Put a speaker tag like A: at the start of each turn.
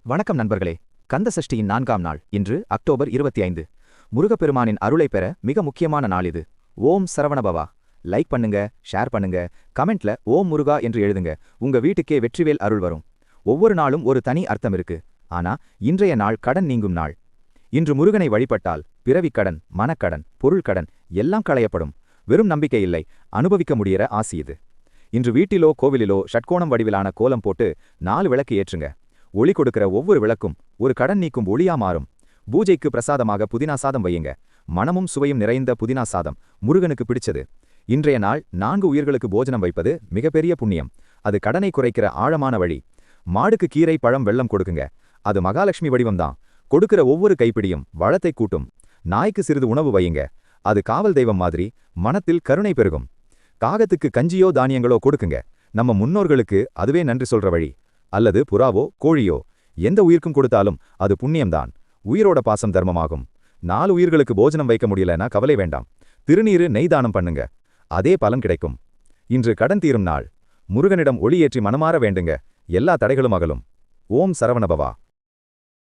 A: வணக்கம் நண்பர்களே. கந்த சஷ்டியின் 4ஆம் நாள் இன்று அக்டோபர் 25. முருகப்பெருமானின் அருளை பெற மிக முக்கியமான நாள் இது. ஓம் சரவணபவா. லைக் பண்ணுங்க, ஷேர் பண்ணுங்க, கமெண்ட்ல ஓம் முருகா என்று எழுதுங்க. உங்க வீட்டுக்கே வெற்றிவேல் அருள் வரும். ஒவ்வொரு நாளும் ஒரு தனி அர்த்தம் இருக்கு. ஆனா இன்றைய நாள் கடன் நீங்கும் நாள். இன்று முருகனை வழிபட்டால் பிறவிக்கடன், மனக்கடன், பொருள்கடன் எல்லாம் களையப்படும். வெறும் நம்பிக்கை இல்லை, அனுபவிக்க முடியற ஆசி இது. இன்று வீட்டிலோ கோவிலிலோ ஷட்கோணம் வடிவிலான கோலம் போட்டு 4 விளக்கு ஏற்றுங்க. ஒளி கொடுக்கிற ஒவ்வொரு விளக்கும் ஒரு கடன் நீக்கும் ஒளியா மாறும். பூஜைக்கு பிரசாதமாக புதினா சாதம் வையுங்க. மனமும் சுவையும் நிறைந்த புதினா சாதம் முருகனுக்கு பிடிச்சது. இன்றைய நாள் 4 உயிர்களுக்கு போஜனம் வைப்பது மிகப்பெரிய புண்ணியம். அது கடனை குறைக்கிற ஆழமான வழி. மாடுக்கு கீரை, பழம், வெல்லம் கொடுக்குங்க. அது மகாலட்சுமி வடிவம்தான். கொடுக்கிற ஒவ்வொரு கைப்பிடியும் வளத்தை கூட்டும். நாய்க்கு சிறிது உணவு வையுங்க. அது காவல் தெய்வம் மாதிரி, மனத்தில் கருணை பெருகும். காகத்துக்கு கஞ்சியோ தானியங்களோ கொடுக்குங்க. நம்ம முன்னோர்களுக்கு அதுவே நன்றி சொல்ற வழி. அல்லது புறாவோ கோழியோ எந்த உயிர்க்கும் கொடுத்தாலும் அது புண்ணியம்தான். உயிரோட பாசம் தர்மமாகும். 4 உயிர்களுக்கு போஜனம் வைக்க முடியலன்னா கவலை வேண்டாம். திருநீரு, நெய் தானம் பண்ணுங்க. அதே பலன் கிடைக்கும். இன்று கடன் தீரும் நாள். முருகனிடம் ஒளியேற்றி மனமாற வேண்டுங்க. எல்லா தடைகளும் அகலும். ஓம் சரவணபவா.